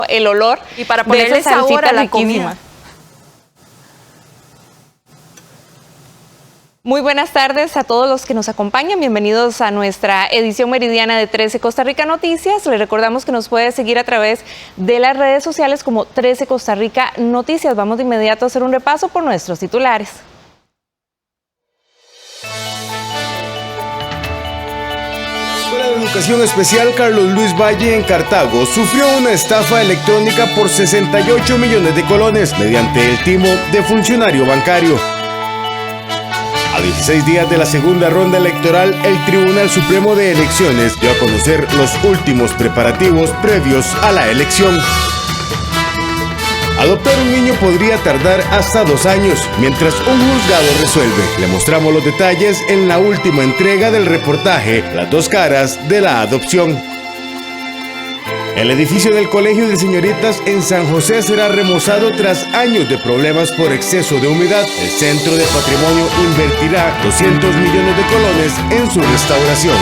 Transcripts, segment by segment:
el olor y para ponerle sabor a la comida. Muy buenas tardes a todos los que nos acompañan. Bienvenidos a nuestra edición meridiana de 13 Costa Rica Noticias. Les recordamos que nos puede seguir a través de las redes sociales como 13 Costa Rica Noticias. Vamos de inmediato a hacer un repaso por nuestros titulares. La Escuela de Educación Especial Carlos Luis Valle en Cartago sufrió una estafa electrónica por 68 millones de colones mediante el timo de funcionario bancario. A 16 días de la segunda ronda electoral, el Tribunal Supremo de Elecciones dio a conocer los últimos preparativos previos a la elección. Adoptar un niño podría tardar hasta 2 años, mientras un juzgado resuelve. Le mostramos los detalles en la última entrega del reportaje Las dos caras de la adopción. El edificio del Colegio de Señoritas en San José será remozado tras años de problemas por exceso de humedad. El Centro de Patrimonio invertirá 200 millones de colones en su restauración.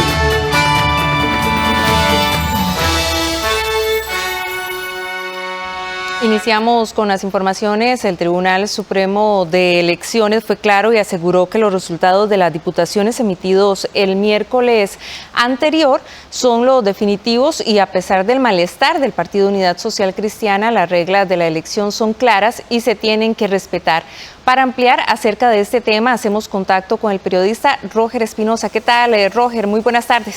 Iniciamos con las informaciones. El Tribunal Supremo de Elecciones fue claro y aseguró que los resultados de las diputaciones emitidos el miércoles anterior son los definitivos y a pesar del malestar del Partido Unidad Social Cristiana, las reglas de la elección son claras y se tienen que respetar. Para ampliar acerca de este tema, hacemos contacto con el periodista Roger Espinosa. ¿Qué tal, Roger? Muy buenas tardes.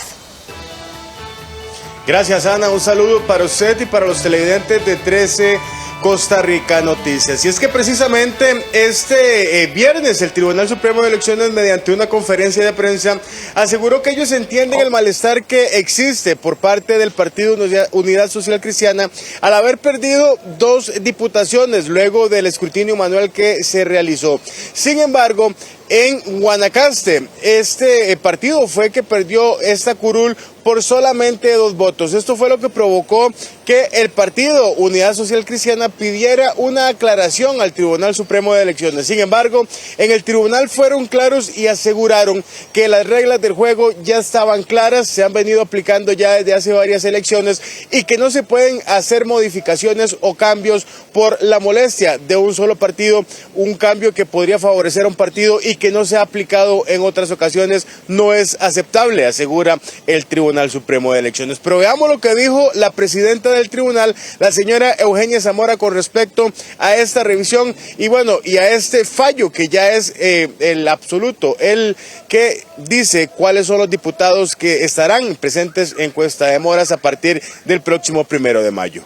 Gracias, Ana. Un saludo para usted y para los televidentes de 13 Costa Rica Noticias. Y es que precisamente este viernes el Tribunal Supremo de Elecciones, mediante una conferencia de prensa, aseguró que ellos entienden el malestar que existe por parte del Partido Unidad Social Cristiana al haber perdido 2 diputaciones luego del escrutinio manual que se realizó. Sin embargo, en Guanacaste, este partido fue que perdió esta curul por solamente 2 votos. Esto fue lo que provocó que el Partido Unidad Social Cristiana pidiera una aclaración al Tribunal Supremo de Elecciones. Sin embargo, en el tribunal fueron claros y aseguraron que las reglas del juego ya estaban claras, se han venido aplicando ya desde hace varias elecciones y que no se pueden hacer modificaciones o cambios por la molestia de un solo partido, un cambio que podría favorecer a un partido y que no se ha aplicado en otras ocasiones no es aceptable, asegura el Tribunal Supremo de Elecciones. Pero veamos lo que dijo la presidenta del tribunal, la señora Eugenia Zamora, con respecto a esta revisión y bueno, y a este fallo que ya es el absoluto, el que dice cuáles son los diputados que estarán presentes en Cuesta de Moras a partir del próximo 1 de mayo.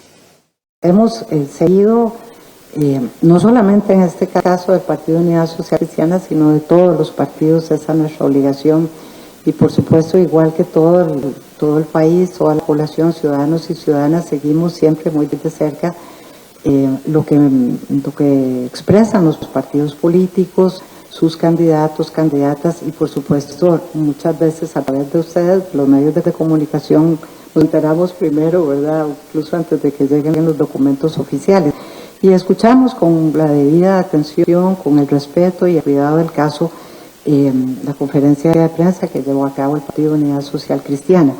Hemos seguido no solamente en este caso del Partido Unidad Social Cristiana, sino de todos los partidos. Esa es nuestra obligación y por supuesto, igual que todo el país, toda la población, ciudadanos y ciudadanas, seguimos siempre muy de cerca lo que expresan los partidos políticos, sus candidatos, candidatas y por supuesto muchas veces a través de ustedes, los medios de comunicación, nos enteramos primero, ¿verdad? Incluso antes de que lleguen los documentos oficiales. Y escuchamos con la debida atención, con el respeto y el cuidado del caso, la conferencia de prensa que llevó a cabo el Partido Unidad Social Cristiana.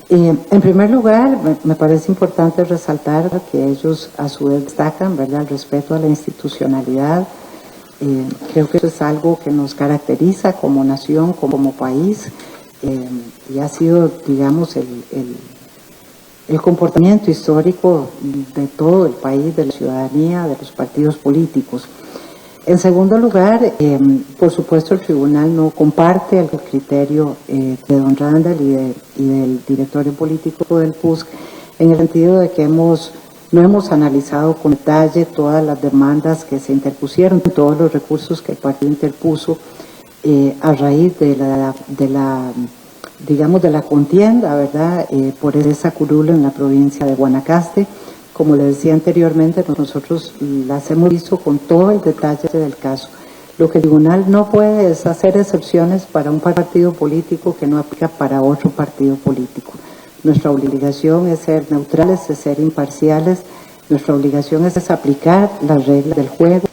En primer lugar, me parece importante resaltar que ellos a su vez destacan, ¿verdad?, el respeto a la institucionalidad. Creo que eso es algo que nos caracteriza como nación, como país, y ha sido, digamos, el comportamiento histórico de todo el país, de la ciudadanía, de los partidos políticos. En segundo lugar, por supuesto el tribunal no comparte el criterio de don Randall y del directorio político del PUSC, en el sentido de que no hemos analizado con detalle todas las demandas que se interpusieron, todos los recursos que el partido interpuso a raíz de la contienda, ¿verdad?, por esa curul en la provincia de Guanacaste. Como le decía anteriormente, nosotros las hemos visto con todo el detalle del caso. Lo que el tribunal no puede es hacer excepciones para un partido político que no aplica para otro partido político. Nuestra obligación es ser neutrales, es ser imparciales, nuestra obligación es aplicar las reglas del juego.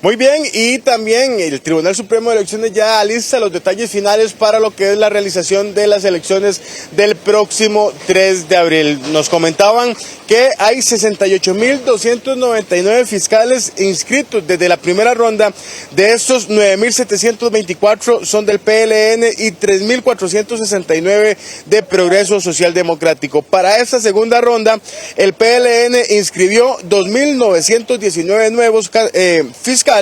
Muy bien, y también el Tribunal Supremo de Elecciones ya alista los detalles finales para lo que es la realización de las elecciones del próximo 3 de abril. Nos comentaban que hay 68.299 fiscales inscritos desde la primera ronda. De estos, 9.724 son del PLN y 3.469 de Progreso Social Democrático. Para esta segunda ronda, el PLN inscribió 2.919 nuevos fiscales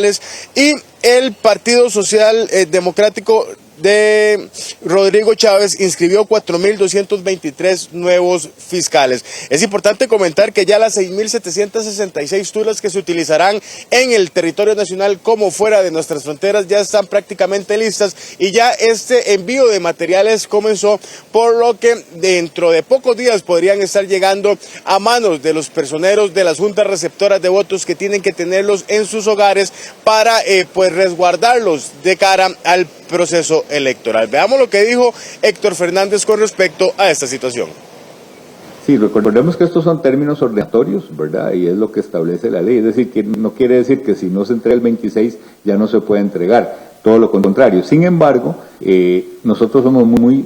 y el Partido Social Democrático de Rodrigo Chávez inscribió 4.223 nuevos fiscales. Es importante comentar que ya las 6.766 turnas que se utilizarán en el territorio nacional como fuera de nuestras fronteras ya están prácticamente listas y ya este envío de materiales comenzó, por lo que dentro de pocos días podrían estar llegando a manos de los personeros de las juntas receptoras de votos, que tienen que tenerlos en sus hogares para pues resguardarlos de cara al proceso electoral. Veamos lo que dijo Héctor Fernández con respecto a esta situación. Sí, recordemos que estos son términos ordenatorios, ¿verdad? Y es lo que establece la ley. Es decir, que no quiere decir que si no se entrega el 26 ya no se puede entregar. Todo lo contrario. Sin embargo, nosotros somos muy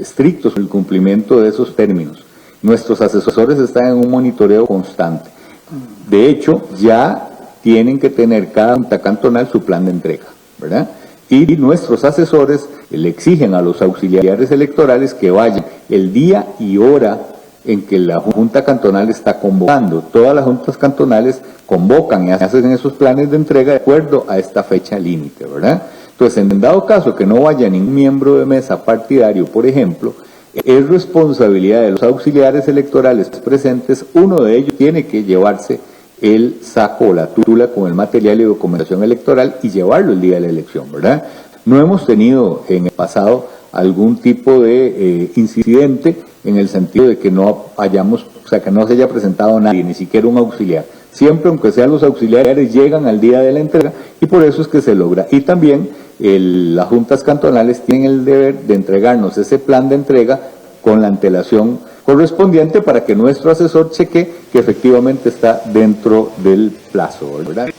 estrictos en el cumplimiento de esos términos. Nuestros asesores están en un monitoreo constante. De hecho, ya tienen que tener cada junta cantonal su plan de entrega, ¿verdad? Y nuestros asesores le exigen a los auxiliares electorales que vayan el día y hora en que la Junta Cantonal está convocando. Todas las juntas cantonales convocan y hacen esos planes de entrega de acuerdo a esta fecha límite, ¿verdad? Entonces, en dado caso que no vaya ningún miembro de mesa partidario, por ejemplo, es responsabilidad de los auxiliares electorales presentes. Uno de ellos tiene que llevarse el saco o la tula con el material y documentación electoral y llevarlo el día de la elección, ¿verdad? No hemos tenido en el pasado algún tipo de incidente en el sentido de que no hayamos, o sea, que no se haya presentado nadie, ni siquiera un auxiliar. Siempre, aunque sean los auxiliares, llegan al día de la entrega y por eso es que se logra. Y también las juntas cantonales tienen el deber de entregarnos ese plan de entrega con la antelación correspondiente para que nuestro asesor cheque que efectivamente está dentro del plazo, ¿verdad?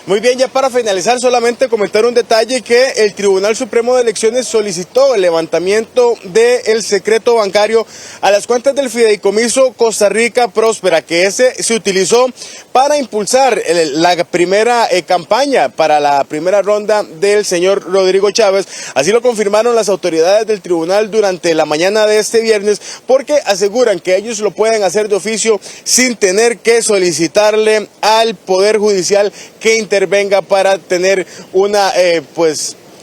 Muy bien, ya para finalizar, solamente comentar un detalle, que el Tribunal Supremo de Elecciones solicitó el levantamiento del secreto bancario a las cuentas del fideicomiso Costa Rica Próspera, que ese se utilizó para impulsar la primera campaña para la primera ronda del señor Rodrigo Chávez. Así lo confirmaron las autoridades del tribunal durante la mañana de este viernes, porque aseguran que ellos lo pueden hacer de oficio sin tener que solicitarle al Poder Judicial que intervenga para tener una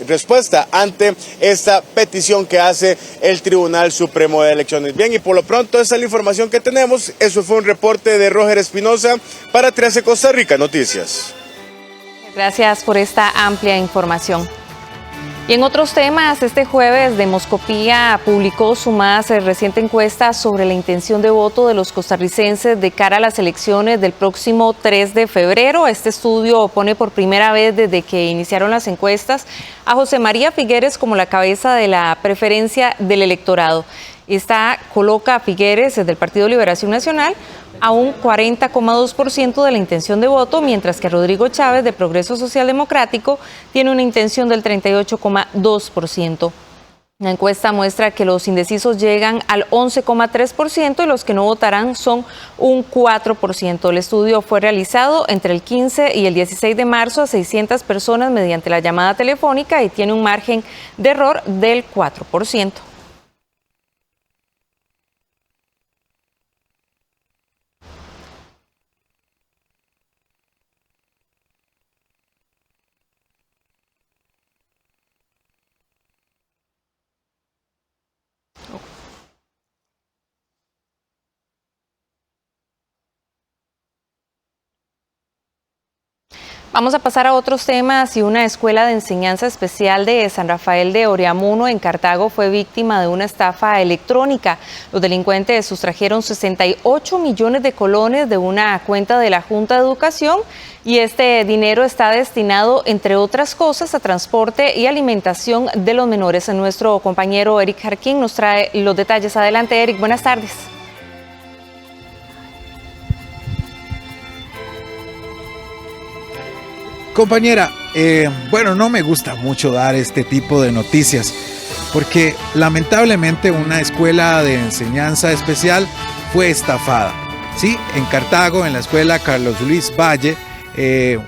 respuesta ante esta petición que hace el Tribunal Supremo de Elecciones. Bien, y por lo pronto esa es la información que tenemos. Eso fue un reporte de Roger Espinosa para 13 Costa Rica Noticias. Gracias por esta amplia información. Y en otros temas, este jueves Demoscopía publicó su más reciente encuesta sobre la intención de voto de los costarricenses de cara a las elecciones del próximo 3 de febrero. Este estudio pone por primera vez desde que iniciaron las encuestas a José María Figueres como la cabeza de la preferencia del electorado. Esta coloca a Figueres del Partido Liberación Nacional a un 40,2% de la intención de voto, mientras que Rodrigo Chávez de Progreso Social Democrático tiene una intención del 38,2%. La encuesta muestra que los indecisos llegan al 11,3% y los que no votarán son un 4%. El estudio fue realizado entre el 15 y el 16 de marzo a 600 personas mediante la llamada telefónica y tiene un margen de error del 4%. Vamos a pasar a otros temas. Y una escuela de enseñanza especial de San Rafael de Oriamuno, en Cartago, fue víctima de una estafa electrónica. Los delincuentes sustrajeron 68 millones de colones de una cuenta de la Junta de Educación y este dinero está destinado, entre otras cosas, a transporte y alimentación de los menores. Nuestro compañero Eric Jarquín nos trae los detalles. Adelante, Eric, buenas tardes. Compañera, bueno, no me gusta mucho dar este tipo de noticias, porque lamentablemente una escuela de enseñanza especial fue estafada. Sí, en Cartago, en la escuela Carlos Luis Valle,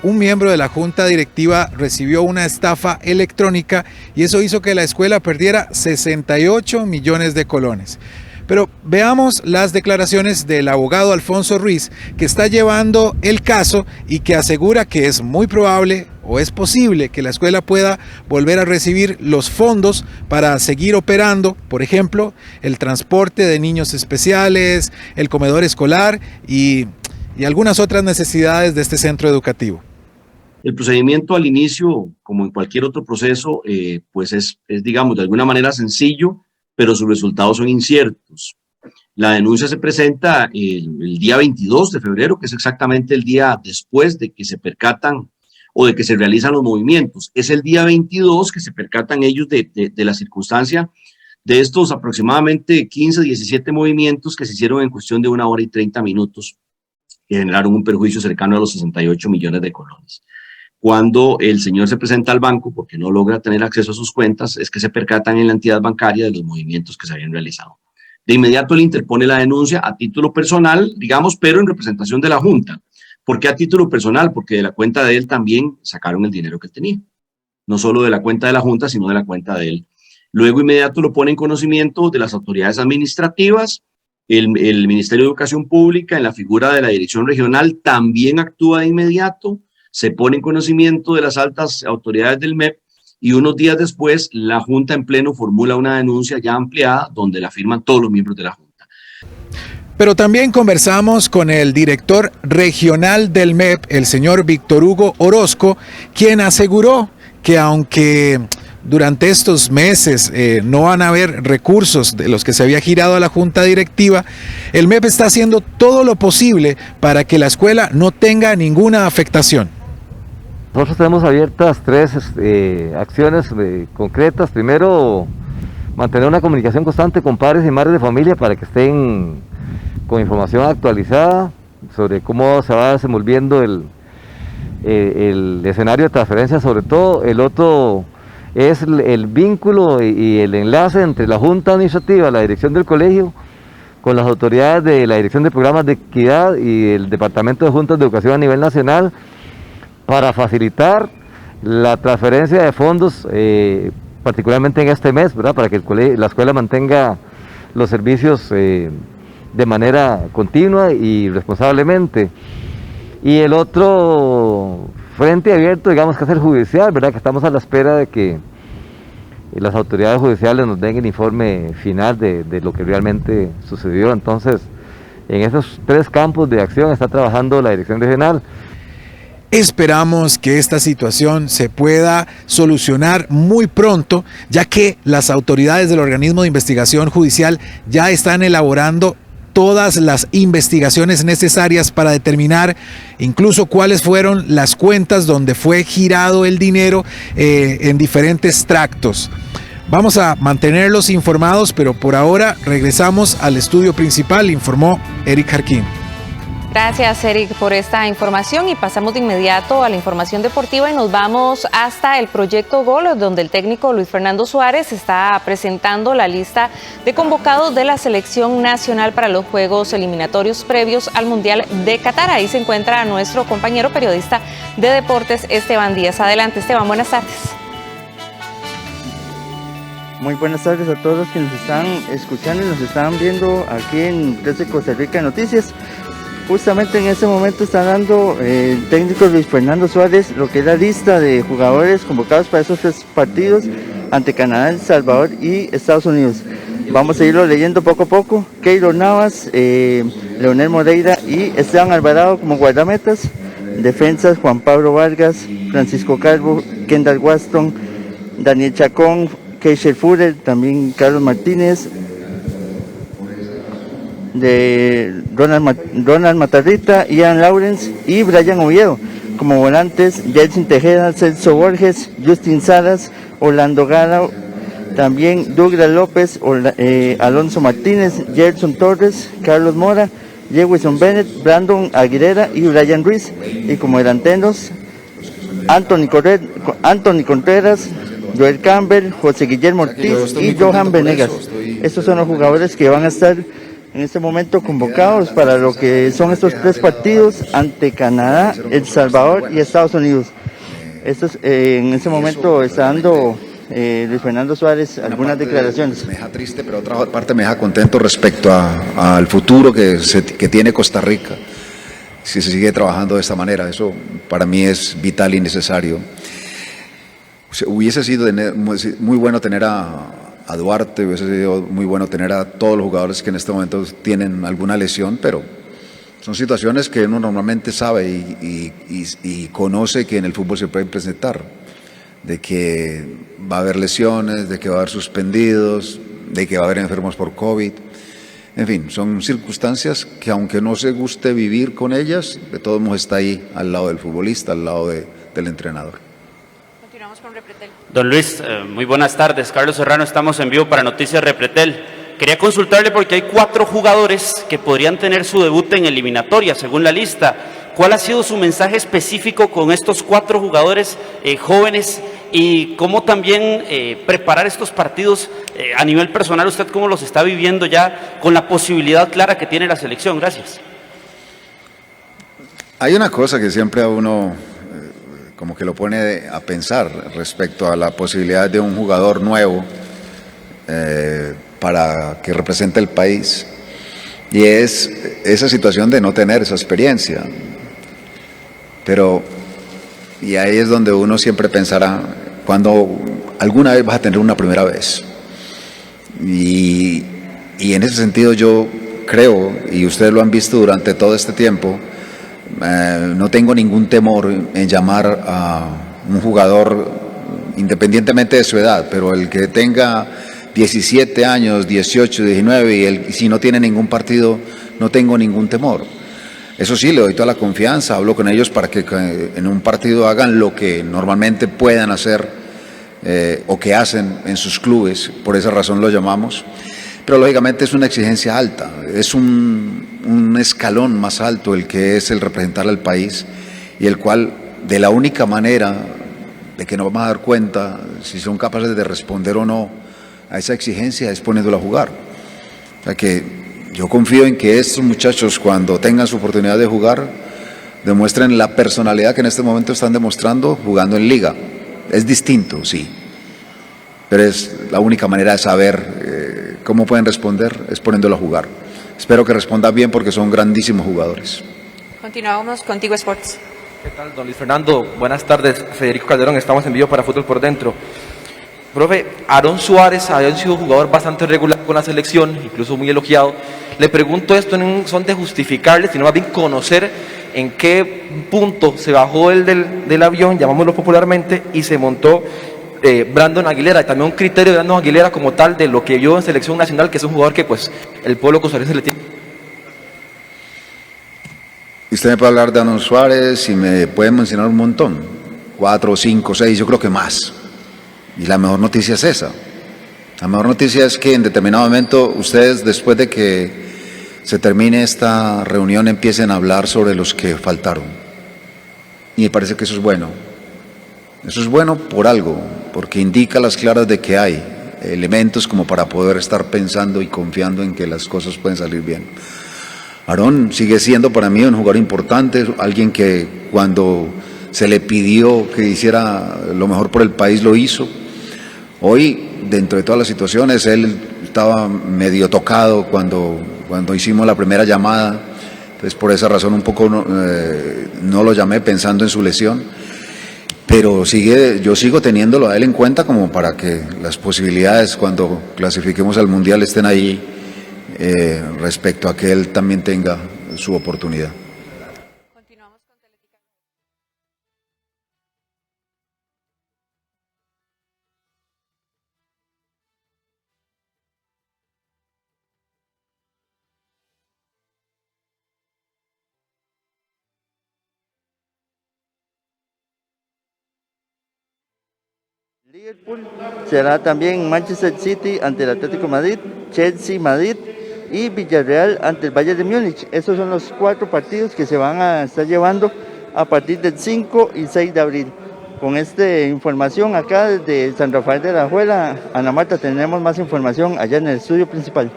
un miembro de la junta directiva recibió una estafa electrónica y eso hizo que la escuela perdiera 68 millones de colones. Pero veamos las declaraciones del abogado Alfonso Ruiz, que está llevando el caso y que asegura que es muy probable o es posible que la escuela pueda volver a recibir los fondos para seguir operando, por ejemplo, el transporte de niños especiales, el comedor escolar y algunas otras necesidades de este centro educativo. El procedimiento al inicio, como en cualquier otro proceso, pues es, digamos, de alguna manera sencillo, pero sus resultados son inciertos. La denuncia se presenta el día 22 de febrero, que es exactamente el día después de que se percatan o de que se realizan los movimientos. Es el día 22 que se percatan ellos de la circunstancia de estos aproximadamente 15, 17 movimientos que se hicieron en cuestión de 1 hora y 30 minutos, que generaron un perjuicio cercano a los 68 millones de colones. Cuando el señor se presenta al banco porque no logra tener acceso a sus cuentas, es que se percatan en la entidad bancaria de los movimientos que se habían realizado. De inmediato le interpone la denuncia a título personal, digamos, pero en representación de la Junta. ¿Por qué a título personal? Porque de la cuenta de él también sacaron el dinero que él tenía. No solo de la cuenta de la Junta, sino de la cuenta de él. Luego inmediato lo pone en conocimiento de las autoridades administrativas. El Ministerio de Educación Pública, en la figura de la Dirección Regional, también actúa de inmediato. Se pone en conocimiento de las altas autoridades del MEP y unos días después la Junta en pleno formula una denuncia ya ampliada donde la firman todos los miembros de la Junta. Pero también conversamos con el director regional del MEP, el señor Víctor Hugo Orozco, quien aseguró que aunque durante estos meses no van a haber recursos de los que se había girado a la Junta Directiva, el MEP está haciendo todo lo posible para que la escuela no tenga ninguna afectación. Nosotros tenemos abiertas 3 acciones concretas. Primero, mantener una comunicación constante con padres y madres de familia para que estén con información actualizada sobre cómo se va desenvolviendo el escenario de transferencia. Sobre todo, el otro es el vínculo y el enlace entre la Junta Administrativa, la dirección del colegio, con las autoridades de la Dirección de Programas de Equidad y el Departamento de Juntas de Educación a nivel nacional, para facilitar la transferencia de fondos, particularmente en este mes, ¿verdad? Para que la escuela mantenga los servicios de manera continua y responsablemente. Y el otro frente abierto, digamos, que es el judicial, ¿verdad? Que estamos a la espera de que las autoridades judiciales nos den el informe final de lo que realmente sucedió. Entonces, en esos 3 campos de acción está trabajando la Dirección Regional. Esperamos que esta situación se pueda solucionar muy pronto, ya que las autoridades del organismo de investigación judicial ya están elaborando todas las investigaciones necesarias para determinar incluso cuáles fueron las cuentas donde fue girado el dinero en diferentes tractos. Vamos a mantenerlos informados, pero por ahora regresamos al estudio principal, informó Eric Jarquín. Gracias, Eric, por esta información y pasamos de inmediato a la información deportiva y nos vamos hasta el Proyecto Gol, donde el técnico Luis Fernando Suárez está presentando la lista de convocados de la selección nacional para los Juegos Eliminatorios previos al Mundial de Qatar. Ahí se encuentra nuestro compañero periodista de deportes, Esteban Díaz. Adelante, Esteban, buenas tardes. Muy buenas tardes a todos los que nos están escuchando y nos están viendo aquí en desde Costa Rica Noticias. Justamente en este momento está dando el técnico Luis Fernando Suárez lo que es la lista de jugadores convocados para esos 3 partidos ante Canadá, El Salvador y Estados Unidos. Vamos a irlo leyendo poco a poco. Keylor Navas, Leonel Moreira y Esteban Alvarado como guardametas. Defensas, Juan Pablo Vargas, Francisco Calvo, Kendall Waston, Daniel Chacón, Keisher Fuller, también Carlos Martínez, de Ronald Matarrita, Ian Lawrence y Brian Oviedo. Como volantes, Jelsin Tejeda, Celso Borges, Justin Salas, Orlando Gala, también Douglas López, Alonso Martínez, Gerson Torres, Carlos Mora, Jewison Bennett, Brandon Aguilera y Brian Ruiz. Y como delanteros, Anthony Contreras, Joel Campbell, José Guillermo Ortiz y Johan Venegas. Estos son los jugadores que van a estar en este momento convocados para lo que son estos 3 partidos ante Canadá, El Salvador y Estados Unidos. En ese momento está dando Luis Fernando Suárez algunas declaraciones. Me deja triste, pero otra parte me deja contento respecto al futuro que tiene Costa Rica, si se sigue trabajando de esta manera. Eso para mí es vital y necesario. Hubiese sido muy bueno tener a Duarte, hubiese sido muy bueno tener a todos los jugadores que en este momento tienen alguna lesión, pero son situaciones que uno normalmente sabe y conoce que en el fútbol se pueden presentar, de que va a haber lesiones, de que va a haber suspendidos, de que va a haber enfermos por COVID. En fin, son circunstancias que aunque no se guste vivir con ellas, de todos modos está ahí al lado del futbolista, al lado del entrenador. Continuamos con Repretel. Don Luis, muy buenas tardes. Carlos Serrano, estamos en vivo para Noticias Repretel. Quería consultarle porque hay 4 jugadores que podrían tener su debut en eliminatoria, según la lista. ¿Cuál ha sido su mensaje específico con estos 4 jugadores jóvenes y cómo también preparar estos partidos a nivel personal? ¿Usted cómo los está viviendo ya con la posibilidad clara que tiene la selección? Gracias. Hay una cosa que siempre a uno como que lo pone a pensar respecto a la posibilidad de un jugador nuevo para que represente el país, y es esa situación de no tener esa experiencia. Pero, y ahí es donde uno siempre pensará, cuando alguna vez vas a tener una primera vez. Y en ese sentido yo creo, y ustedes lo han visto durante todo este tiempo, no tengo ningún temor en llamar a un jugador, independientemente de su edad, pero el que tenga 17 años, 18, 19, y si no tiene ningún partido, no tengo ningún temor. Eso sí, le doy toda la confianza, hablo con ellos para que en un partido hagan lo que normalmente puedan hacer o que hacen en sus clubes, por esa razón lo llamamos. Pero lógicamente es una exigencia alta, es un escalón más alto el que es el representar al país, y el cual de la única manera de que nos vamos a dar cuenta si son capaces de responder o no a esa exigencia es poniéndolo a jugar. O sea que yo confío en que estos muchachos, cuando tengan su oportunidad de jugar, demuestren la personalidad que en este momento están demostrando jugando en liga. Es distinto, sí, pero es la única manera de saber cómo pueden responder, es poniéndolo a jugar. Espero que respondan bien porque son grandísimos jugadores. Continuamos contigo, Sports. ¿Qué tal, don Luis Fernando? Buenas tardes, Federico Calderón, estamos en vivo para Fútbol por Dentro. Profe, Aarón Suárez había sido un jugador bastante regular con la selección, incluso muy elogiado. Le pregunto esto no en son de justificarle, sino más bien conocer en qué punto se bajó él del avión, llamámoslo popularmente, y se montó Brandon Aguilera, y también un criterio de Brandon Aguilera como tal de lo que vio en selección nacional, que es un jugador que pues el pueblo costarricense le tiene. Usted me puede hablar de Aarón Suárez y me puede mencionar un montón, 4, 5, 6, yo creo que más. Y la mejor noticia es esa. La mejor noticia es que en determinado momento ustedes, después de que se termine esta reunión, empiecen a hablar sobre los que faltaron. Y me parece que eso es bueno. Eso es bueno por algo, porque indica a las claras de que hay elementos como para poder estar pensando y confiando en que las cosas pueden salir bien. Aarón sigue siendo para mí un jugador importante, alguien que cuando se le pidió que hiciera lo mejor por el país lo hizo. Hoy, dentro de todas las situaciones, él estaba medio tocado cuando hicimos la primera llamada, entonces por esa razón un poco no lo llamé pensando en su lesión, pero yo sigo teniéndolo a él en cuenta como para que las posibilidades cuando clasifiquemos al Mundial estén ahí respecto a que él también tenga su oportunidad. Liverpool será también Manchester City ante el Atlético Madrid, Chelsea Madrid y Villarreal ante el Bayern de Múnich. Esos son los 4 partidos que se van a estar llevando a partir del 5 y 6 de abril. con esta información acá desde San Rafael de la Alajuela. Ana Marta, tenemos más información allá en el estudio principal.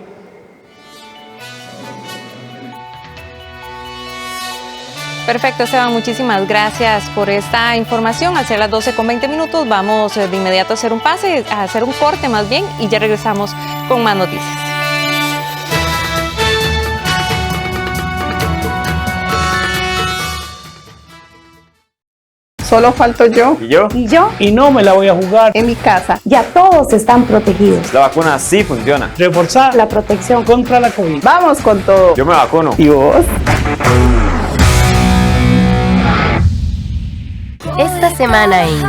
Perfecto, Esteban, muchísimas gracias por esta información. Al ser las 12:20, vamos de inmediato a hacer un pase, a hacer un corte más bien, y ya regresamos con más noticias. Solo falto yo. ¿Y yo? ¿Y yo? Y no me la voy a jugar. En mi casa ya todos están protegidos. La vacuna sí funciona. Reforzar la protección Contra la COVID. Vamos con todo. Yo me vacuno. ¿Y vos? Esta semana en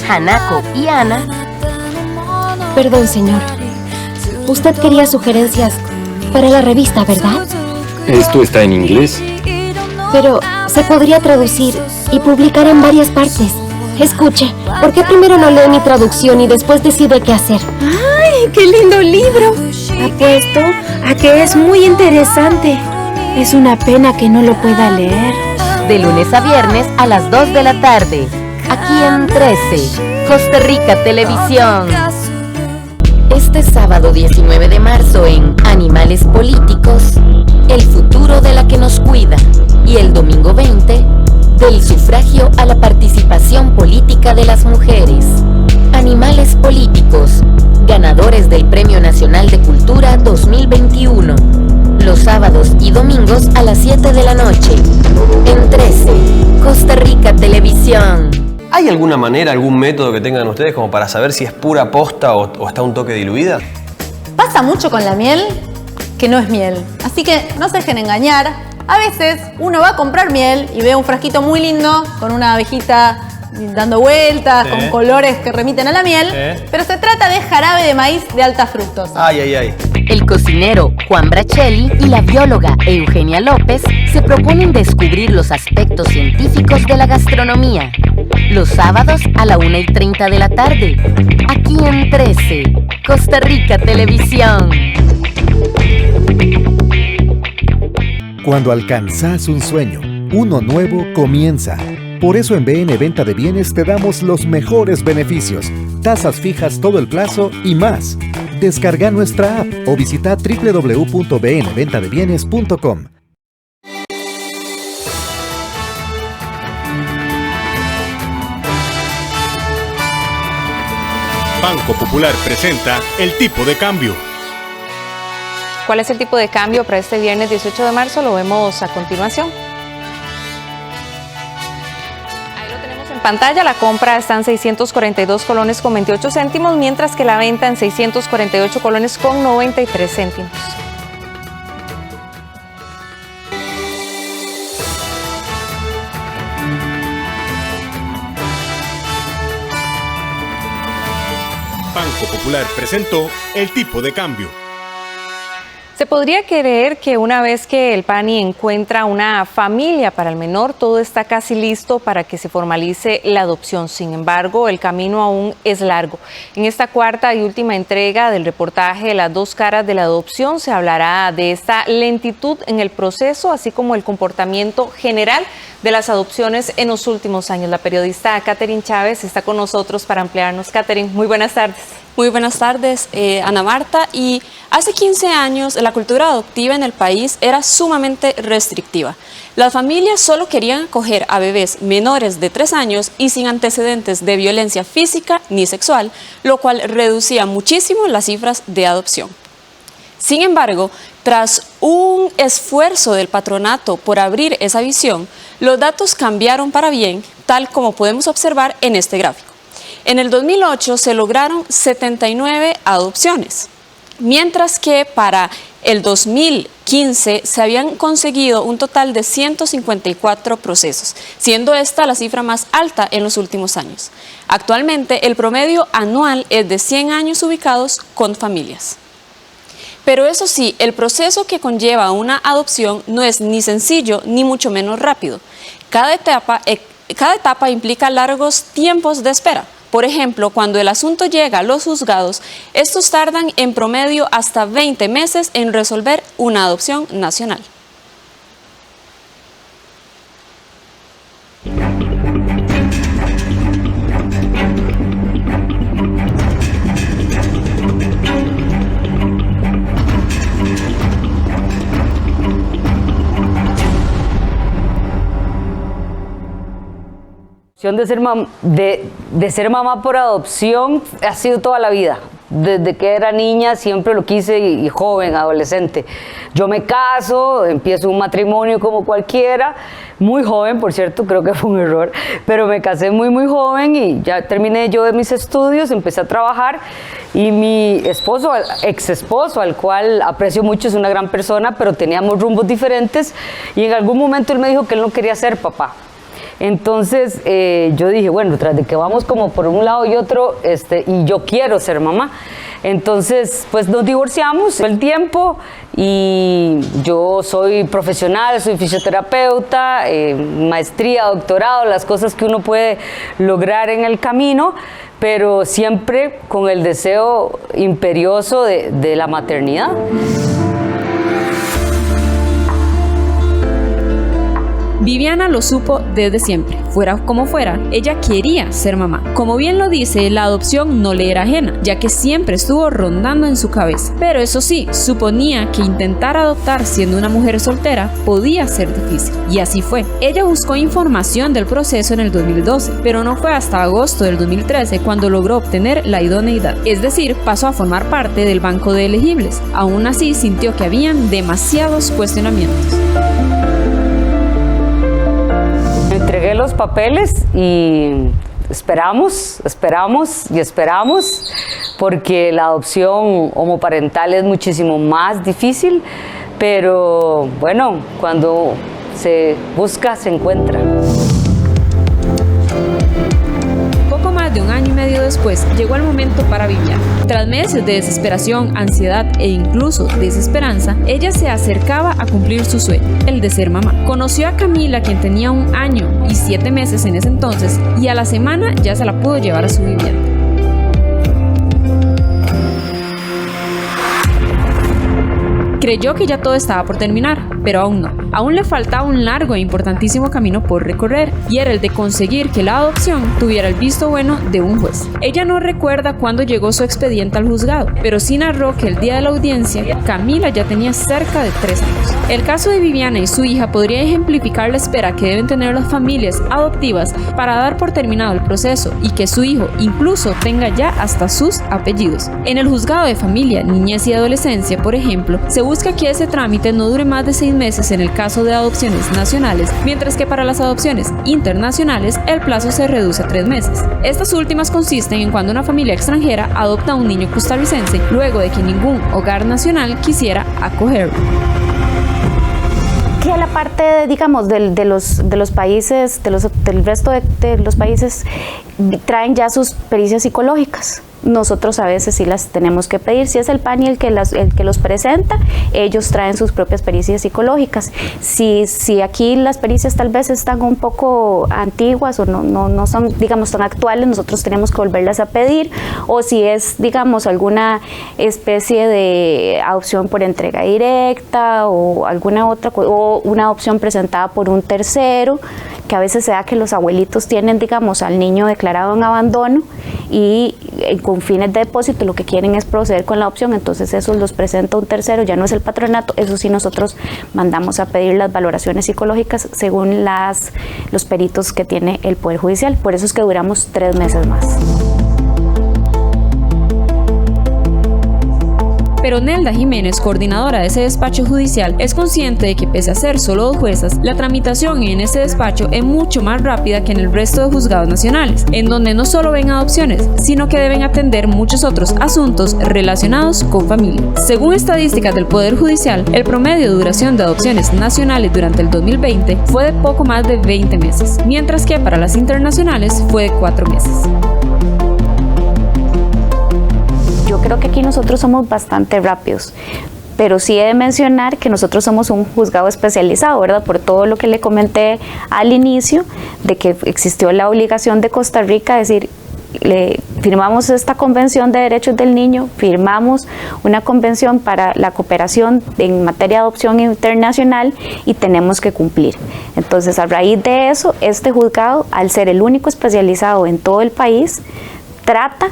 Hanako y Ana. Perdón, señor. Usted quería sugerencias para la revista, ¿verdad? Esto está en inglés. Pero se podría traducir y publicar en varias partes. Escuche, ¿por qué primero no lee mi traducción y después decide qué hacer? ¡Ay, qué lindo libro! Apuesto a que es muy interesante. Es una pena que no lo pueda leer. De lunes a viernes a las 2 de la tarde. Aquí en 13, Costa Rica Televisión. Este sábado 19 de marzo en Animales Políticos, el futuro de la que nos cuida. Y el domingo 20, del sufragio a la participación política de las mujeres. Animales Políticos, ganadores del Premio Nacional de Cultura 2021. Los sábados y domingos a las 7 de la noche. En 13, Costa Rica Televisión. ¿Hay alguna manera, algún método que tengan ustedes como para saber si es pura posta o está un toque diluida? Pasa mucho con la miel que no es miel. Así que no se dejen engañar. A veces uno va a comprar miel y ve un frasquito muy lindo con una abejita dando vueltas, con colores que remiten a la miel, pero se trata de jarabe de maíz de alta fructosa. Ay, ay, ay. El cocinero Juan Brachelli y la bióloga Eugenia López se proponen descubrir los aspectos científicos de la gastronomía. Los sábados a la 1:30 de la tarde, aquí en 13, Costa Rica Televisión. Cuando alcanzas un sueño, uno nuevo comienza. Por eso en BN Venta de Bienes te damos los mejores beneficios, tasas fijas todo el plazo y más. Descarga nuestra app o visita www.bnventadebienes.com. Banco Popular presenta el tipo de cambio. ¿Cuál es el tipo de cambio para este viernes 18 de marzo? Lo vemos a continuación. Ahí lo tenemos en pantalla. La compra está en 642 colones con 28 céntimos, mientras que la venta en 648 colones con 93 céntimos. Banco Popular presentó el tipo de cambio. Se podría creer que una vez que el PANI encuentra una familia para el menor, todo está casi listo para que se formalice la adopción. Sin embargo, el camino aún es largo. En esta cuarta y última entrega del reportaje Las dos caras de la adopción se hablará de esta lentitud en el proceso, así como el comportamiento general de las adopciones en los últimos años. La periodista Catherine Chávez está con nosotros para ampliarnos. Catherine, muy buenas tardes. Muy buenas tardes, Ana Marta. Y hace 15 años la cultura adoptiva en el país era sumamente restrictiva. Las familias solo querían acoger a bebés menores de 3 años y sin antecedentes de violencia física ni sexual, lo cual reducía muchísimo las cifras de adopción. Sin embargo, tras un esfuerzo del patronato por abrir esa visión, los datos cambiaron para bien, tal como podemos observar en este gráfico. En el 2008 se lograron 79 adopciones, mientras que para el 2015 se habían conseguido un total de 154 procesos, siendo esta la cifra más alta en los últimos años. Actualmente el promedio anual es de 100 años ubicados con familias. Pero eso sí, el proceso que conlleva una adopción no es ni sencillo ni mucho menos rápido. Cada etapa implica largos tiempos de espera. Por ejemplo, cuando el asunto llega a los juzgados, estos tardan en promedio hasta 20 meses en resolver una adopción nacional. De ser mamá por adopción ha sido toda la vida. Desde que era niña siempre lo quise y joven, adolescente. Yo me caso, empiezo un matrimonio como cualquiera, muy joven, por cierto, creo que fue un error, pero me casé muy joven y ya terminé yo de mis estudios, empecé a trabajar y mi esposo, ex esposo, al cual aprecio mucho, es una gran persona, pero teníamos rumbos diferentes y en algún momento él me dijo que él no quería ser papá. Entonces yo dije, bueno, tras de que vamos como por un lado y otro, y yo quiero ser mamá. Entonces, pues nos divorciamos el tiempo y yo soy profesional, soy fisioterapeuta, maestría, doctorado, las cosas que uno puede lograr en el camino, pero siempre con el deseo imperioso de la maternidad. Viviana lo supo desde siempre, fuera como fuera, ella quería ser mamá. Como bien lo dice, la adopción no le era ajena, ya que siempre estuvo rondando en su cabeza. Pero eso sí, suponía que intentar adoptar siendo una mujer soltera podía ser difícil. Y así fue. Ella buscó información del proceso en el 2012, pero no fue hasta agosto del 2013 cuando logró obtener la idoneidad. Es decir, pasó a formar parte del banco de elegibles. Aún así, sintió que habían demasiados cuestionamientos. Entregué los papeles y esperamos porque la adopción homoparental es muchísimo más difícil, pero bueno, cuando se busca se encuentra. Poco más de un año y medio después, llegó el momento para Viviana. Tras meses de desesperación, ansiedad e incluso desesperanza, ella se acercaba a cumplir su sueño, el de ser mamá. Conoció a Camila, quien tenía 1 año y 7 meses en ese entonces, y a la semana ya se la pudo llevar a su vivienda. Creyó que ya todo estaba por terminar, pero aún no. Aún le faltaba un largo e importantísimo camino por recorrer, y era el de conseguir que la adopción tuviera el visto bueno de un juez. Ella no recuerda cuándo llegó su expediente al juzgado, pero sí narró que el día de la audiencia, Camila ya tenía cerca de 3 años. El caso de Viviana y su hija podría ejemplificar la espera que deben tener las familias adoptivas para dar por terminado el proceso y que su hijo incluso tenga ya hasta sus apellidos. En el juzgado de familia, niñez y adolescencia, por ejemplo, se busca que ese trámite no dure más de 6 meses en el caso de adopciones nacionales, mientras que para las adopciones internacionales el plazo se reduce a 3 meses. Estas últimas consisten en cuando una familia extranjera adopta a un niño costarricense luego de que ningún hogar nacional quisiera acogerlo. Que la parte, digamos, de los países, del resto de los países traen ya sus pericias psicológicas. Nosotros a veces sí las tenemos que pedir. Si es el PANI el que los presenta, ellos traen sus propias pericias psicológicas. Si aquí las pericias tal vez están un poco antiguas o no son, digamos, tan actuales, nosotros tenemos que volverlas a pedir. O si es, digamos, alguna especie de adopción por entrega directa o alguna otra, o una adopción presentada por un tercero, que a veces se da que los abuelitos tienen, digamos, al niño declarado en abandono y con fines de depósito lo que quieren es proceder con la adopción, entonces esos los presenta un tercero, ya no es el patronato. Eso sí, nosotros mandamos a pedir las valoraciones psicológicas según los peritos que tiene el Poder Judicial. Por eso es que duramos 3 meses más. Pero Nelda Jiménez, coordinadora de ese despacho judicial, es consciente de que pese a ser solo 2 juezas, la tramitación en este despacho es mucho más rápida que en el resto de juzgados nacionales, en donde no solo ven adopciones, sino que deben atender muchos otros asuntos relacionados con familia. Según estadísticas del Poder Judicial, el promedio de duración de adopciones nacionales durante el 2020 fue de poco más de 20 meses, mientras que para las internacionales fue de 4 meses. Yo creo que aquí nosotros somos bastante rápidos, pero sí he de mencionar que nosotros somos un juzgado especializado, ¿verdad? Por todo lo que le comenté al inicio, de que existió la obligación de Costa Rica, es decir, firmamos esta Convención de Derechos del Niño, firmamos una convención para la cooperación en materia de adopción internacional y tenemos que cumplir. Entonces, a raíz de eso, este juzgado, al ser el único especializado en todo el país, trata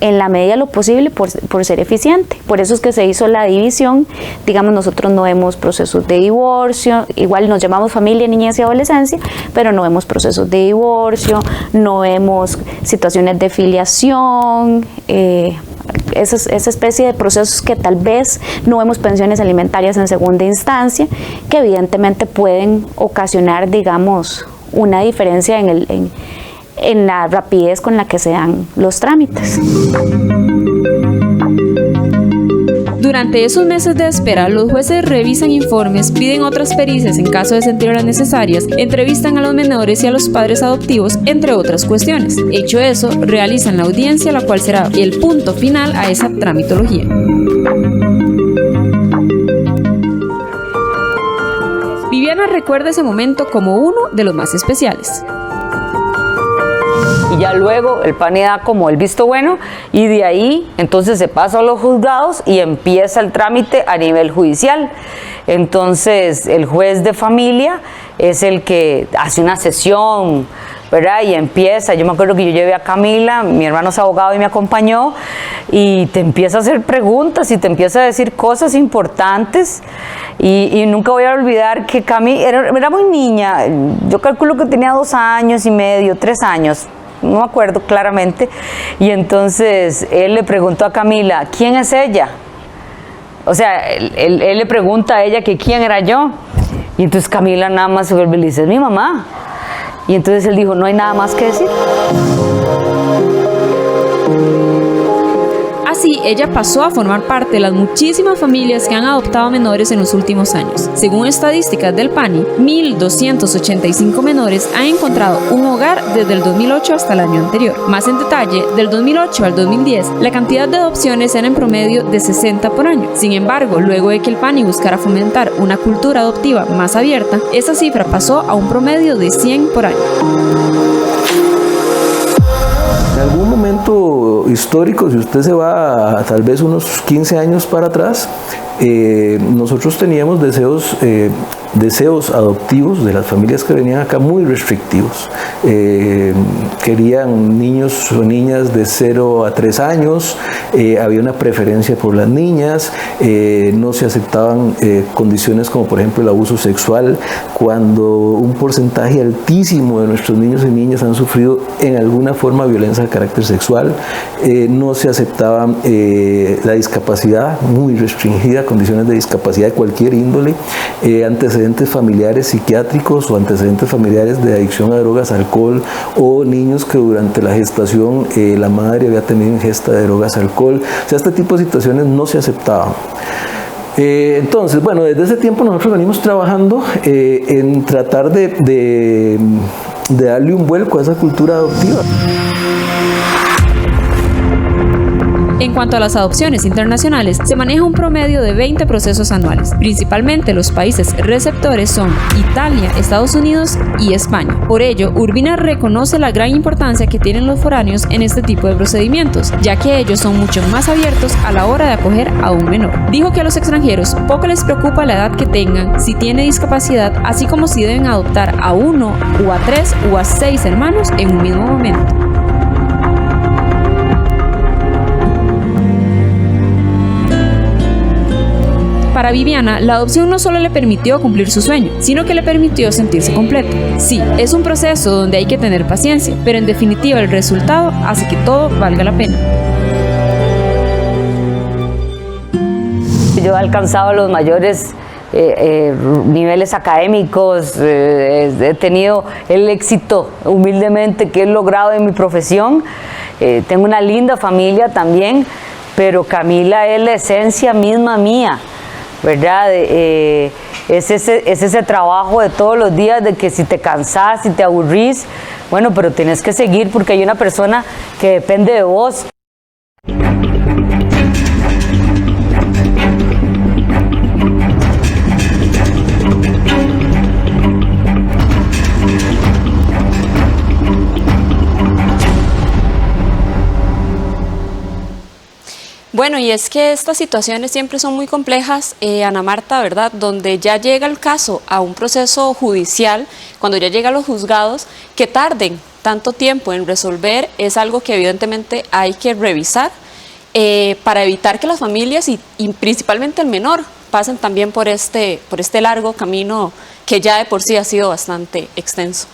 en la medida de lo posible por ser eficiente. Por eso es que se hizo la división. Digamos, nosotros no vemos procesos de divorcio, igual nos llamamos familia, niñez y adolescencia, pero no vemos procesos de divorcio, no vemos situaciones de filiación, esa especie de procesos que tal vez no vemos pensiones alimentarias en segunda instancia, que evidentemente pueden ocasionar, digamos, una diferencia en la rapidez con la que se dan los trámites. Durante esos meses de espera, los jueces revisan informes, piden otras pericias en caso de sentirlas necesarias, entrevistan a los menores y a los padres adoptivos, entre otras cuestiones. Hecho eso, realizan la audiencia, la cual será el punto final a esa tramitología. Viviana recuerda ese momento como uno de los más especiales. Y ya luego el PANI da como el visto bueno y de ahí entonces se pasa a los juzgados y empieza el trámite a nivel judicial. Entonces el juez de familia es el que hace una sesión, ¿verdad? Y empieza, yo me acuerdo que yo llevé a Camila, mi hermano es abogado y me acompañó, y te empieza a hacer preguntas y te empieza a decir cosas importantes. Y nunca voy a olvidar que Camila era muy niña, yo calculo que tenía 2 años y medio, 3 años, no me acuerdo claramente, y entonces él le preguntó a Camila, ¿quién es ella? O sea, él le pregunta a ella que quién era yo, y entonces Camila nada más se vuelve y le dice, es mi mamá, y entonces él dijo, no hay nada más que decir. Así, ella pasó a formar parte de las muchísimas familias que han adoptado menores en los últimos años. Según estadísticas del PANI, 1.285 menores han encontrado un hogar desde el 2008 hasta el año anterior. Más en detalle, del 2008 al 2010, la cantidad de adopciones era en promedio de 60 por año. Sin embargo, luego de que el PANI buscara fomentar una cultura adoptiva más abierta, esa cifra pasó a un promedio de 100 por año. En algún momento histórico, si usted se va a tal vez unos 15 años para atrás, nosotros teníamos deseos adoptivos de las familias que venían acá muy restrictivos. Querían niños o niñas de 0 a 3 años, había una preferencia por las niñas, no se aceptaban condiciones como por ejemplo el abuso sexual, cuando un porcentaje altísimo de nuestros niños y niñas han sufrido en alguna forma violencia de carácter sexual, no se aceptaba la discapacidad muy restringida, condiciones de discapacidad de cualquier índole, antecedentes familiares psiquiátricos o antecedentes familiares de adicción a drogas, alcohol, o niños que durante la gestación la madre había tenido ingesta de drogas, alcohol. O sea, este tipo de situaciones no se aceptaban. Entonces, bueno, desde ese tiempo nosotros venimos trabajando en tratar de darle un vuelco a esa cultura adoptiva. En cuanto a las adopciones internacionales, se maneja un promedio de 20 procesos anuales. Principalmente los países receptores son Italia, Estados Unidos y España. Por ello, Urbina reconoce la gran importancia que tienen los foráneos en este tipo de procedimientos, ya que ellos son mucho más abiertos a la hora de acoger a un menor. Dijo que a los extranjeros poco les preocupa la edad que tengan, si tiene discapacidad, así como si deben adoptar a 1 o a 3 o a 6 hermanos en un mismo momento. Para Viviana, la adopción no solo le permitió cumplir su sueño, sino que le permitió sentirse completo. Sí, es un proceso donde hay que tener paciencia, pero en definitiva el resultado hace que todo valga la pena. Yo he alcanzado los mayores niveles académicos, he tenido el éxito humildemente que he logrado en mi profesión, tengo una linda familia también, pero Camila es la esencia misma mía, ¿verdad? Es ese trabajo de todos los días, de que si te cansás, si te aburrís, bueno, pero tienes que seguir porque hay una persona que depende de vos. Bueno, y es que estas situaciones siempre son muy complejas, Ana Marta, ¿verdad? Donde ya llega el caso a un proceso judicial, cuando ya llega a los juzgados, que tarden tanto tiempo en resolver es algo que evidentemente hay que revisar para evitar que las familias y principalmente el menor pasen también por este largo camino que ya de por sí ha sido bastante extenso.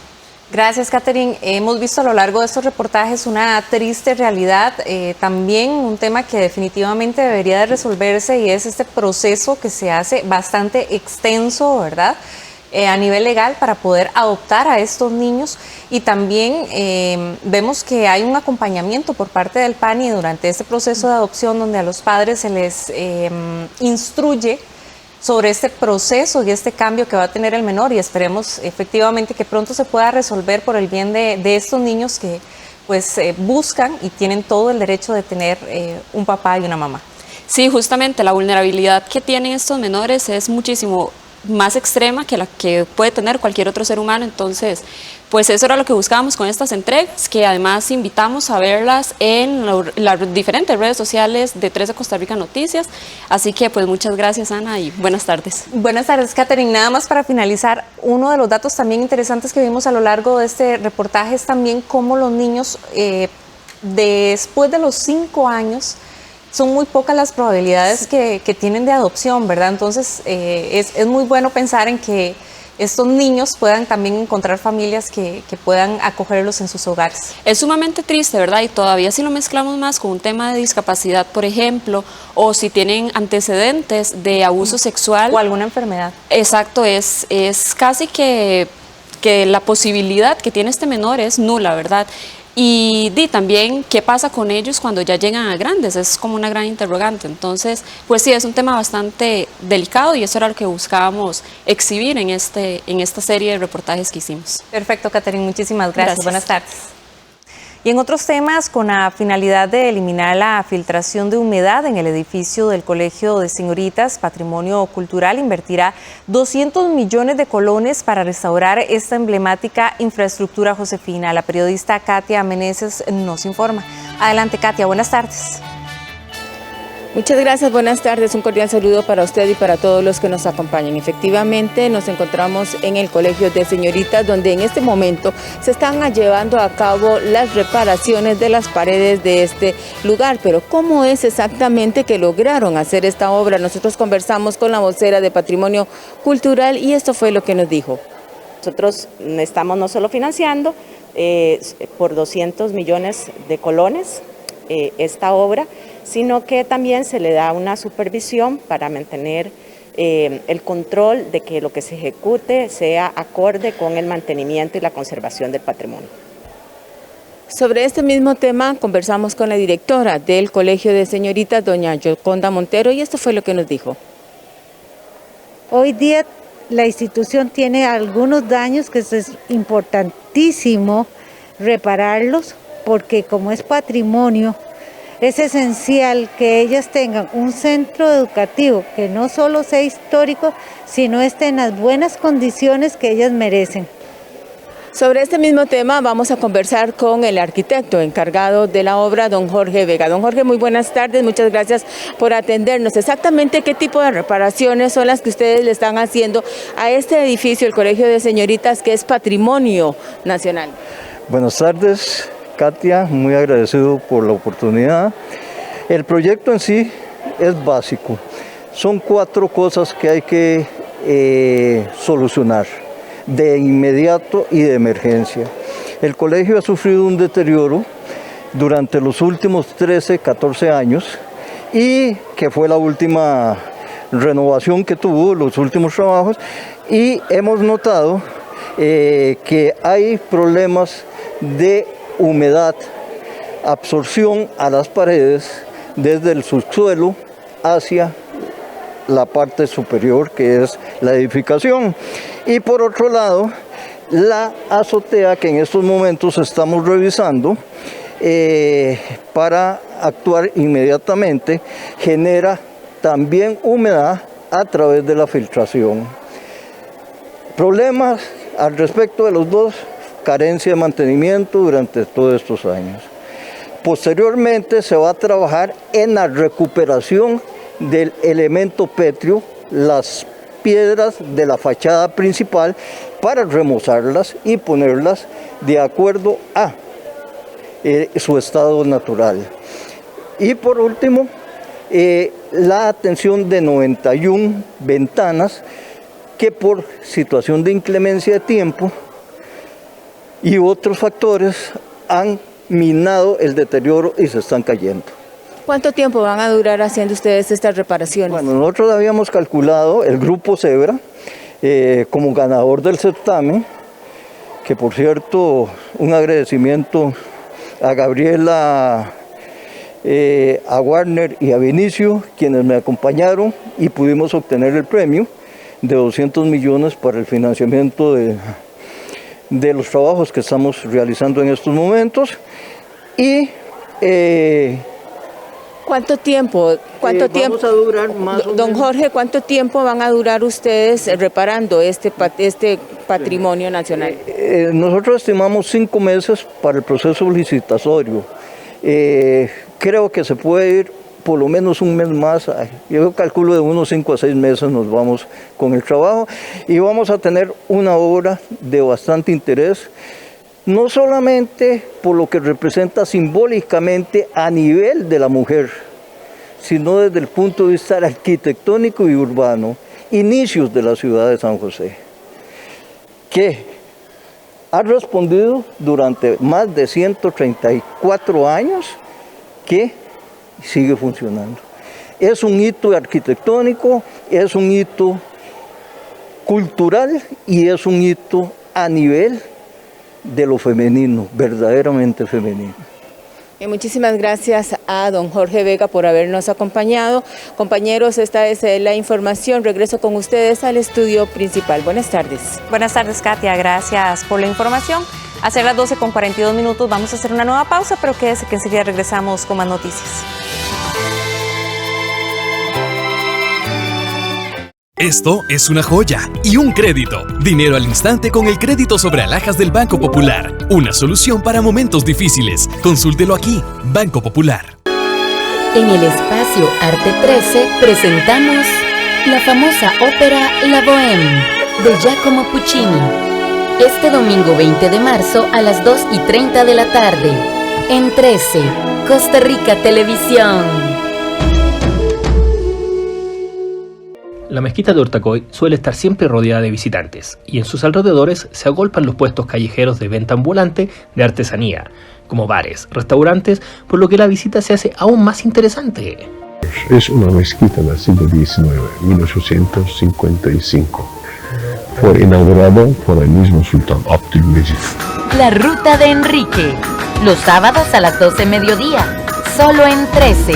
Gracias, Catherine. Hemos visto a lo largo de estos reportajes una triste realidad, también un tema que definitivamente debería de resolverse y es este proceso que se hace bastante extenso, ¿verdad?, a nivel legal para poder adoptar a estos niños y también vemos que hay un acompañamiento por parte del PANI durante este proceso de adopción donde a los padres se les instruye sobre este proceso y este cambio que va a tener el menor y esperemos efectivamente que pronto se pueda resolver por el bien de estos niños que pues buscan y tienen todo el derecho de tener un papá y una mamá. Sí, justamente la vulnerabilidad que tienen estos menores es muchísimo más extrema que la que puede tener cualquier otro ser humano, entonces pues eso era lo que buscábamos con estas entregas, que además invitamos a verlas en las diferentes redes sociales de 13 Costa Rica Noticias, así que pues muchas gracias, Ana, y buenas tardes. Buenas tardes, Catherine. Nada más para finalizar, uno de los datos también interesantes que vimos a lo largo de este reportaje es también cómo los niños después de los 5 años son muy pocas las probabilidades que tienen de adopción, ¿verdad? Entonces es muy bueno pensar en que estos niños puedan también encontrar familias que puedan acogerlos en sus hogares. Es sumamente triste, ¿verdad? Y todavía si lo mezclamos más con un tema de discapacidad, por ejemplo, o si tienen antecedentes de abuso sexual. O alguna enfermedad. Exacto, es casi que la posibilidad que tiene este menor es nula, ¿verdad? Y también, ¿qué pasa con ellos cuando ya llegan a grandes? Es como una gran interrogante. Entonces, pues sí, es un tema bastante delicado y eso era lo que buscábamos exhibir en esta serie de reportajes que hicimos. Perfecto, Catherine, muchísimas gracias. Buenas tardes. Y en otros temas, con la finalidad de eliminar la filtración de humedad en el edificio del Colegio de Señoritas, Patrimonio Cultural invertirá 200 millones de colones para restaurar esta emblemática infraestructura josefina. La periodista Katia Meneses nos informa. Adelante, Katia, buenas tardes. Muchas gracias, buenas tardes, un cordial saludo para usted y para todos los que nos acompañan. Efectivamente, nos encontramos en el Colegio de Señoritas, donde en este momento se están llevando a cabo las reparaciones de las paredes de este lugar. Pero ¿cómo es exactamente que lograron hacer esta obra? Nosotros conversamos con la vocera de Patrimonio Cultural y esto fue lo que nos dijo. Nosotros estamos no solo financiando por 200 millones de colones esta obra, sino que también se le da una supervisión para mantener el control de que lo que se ejecute sea acorde con el mantenimiento y la conservación del patrimonio. Sobre este mismo tema conversamos con la directora del Colegio de Señoritas, doña Yoconda Montero, y esto fue lo que nos dijo. Hoy día la institución tiene algunos daños que es importantísimo repararlos, porque como es patrimonio, es esencial que ellas tengan un centro educativo que no solo sea histórico, sino esté en las buenas condiciones que ellas merecen. Sobre este mismo tema vamos a conversar con el arquitecto encargado de la obra, don Jorge Vega. Don Jorge, muy buenas tardes, muchas gracias por atendernos. Exactamente qué tipo de reparaciones son las que ustedes le están haciendo a este edificio, el Colegio de Señoritas, que es Patrimonio Nacional. Buenas tardes, Katia, muy agradecido por la oportunidad. El proyecto en sí es básico. Son 4 cosas que hay que solucionar de inmediato y de emergencia. El colegio ha sufrido un deterioro durante los últimos 13, 14 años y que fue la última renovación que tuvo, los últimos trabajos, y hemos notado que hay problemas de humedad, absorción a las paredes desde el subsuelo hacia la parte superior, que es la edificación. Y por otro lado, la azotea, que en estos momentos estamos revisando para actuar inmediatamente, genera también humedad a través de la filtración. Problemas al respecto de los dos: carencia de mantenimiento durante todos estos años. Posteriormente se va a trabajar en la recuperación del elemento pétreo, las piedras de la fachada principal, para remozarlas y ponerlas de acuerdo a su estado natural. Y por último, la atención de 91 ventanas que por situación de inclemencia de tiempo y otros factores han minado el deterioro y se están cayendo. ¿Cuánto tiempo van a durar haciendo ustedes estas reparaciones? Bueno, nosotros habíamos calculado el grupo Zebra como ganador del certamen, que por cierto, un agradecimiento a Gabriela, a Warner y a Vinicio, quienes me acompañaron y pudimos obtener el premio de 200 millones para el financiamiento de los trabajos que estamos realizando en estos momentos. Y ¿cuánto tiempo? Vamos a durar más o Don menos. Jorge, ¿cuánto tiempo van a durar ustedes reparando este patrimonio nacional? Nosotros estimamos 5 meses para el proceso licitatorio. Creo que se puede ir por lo menos un mes más. Yo calculo de unos 5 a 6 meses nos vamos con el trabajo y vamos a tener una obra de bastante interés, no solamente por lo que representa simbólicamente a nivel de la mujer, sino desde el punto de vista arquitectónico y urbano, inicios de la ciudad de San José, que ha respondido durante más de 134 años que sigue funcionando. Es un hito arquitectónico, es un hito cultural y es un hito a nivel de lo femenino, verdaderamente femenino. Muchísimas gracias a don Jorge Vega por habernos acompañado. Compañeros, esta es la información. Regreso con ustedes al estudio principal. Buenas tardes. Buenas tardes, Katia. Gracias por la información. A ser las 12:42, vamos a hacer una nueva pausa, pero quédese que enseguida regresamos con más noticias. Esto es una joya y un crédito. Dinero al instante con el crédito sobre alhajas del Banco Popular. Una solución para momentos difíciles. Consúltelo aquí, Banco Popular. En el espacio Arte 13 presentamos la famosa ópera La Bohème de Giacomo Puccini. Este domingo 20 de marzo a las 2:30 de la tarde. En 13, Costa Rica Televisión. La mezquita de Ortacoy suele estar siempre rodeada de visitantes y en sus alrededores se agolpan los puestos callejeros de venta ambulante de artesanía, como bares, restaurantes, por lo que la visita se hace aún más interesante. Es una mezquita del siglo XIX, 1855. Fue inaugurado por el mismo sultán Abdülmecid. La Ruta de Enrique, los sábados a las 12 mediodía, solo en 13,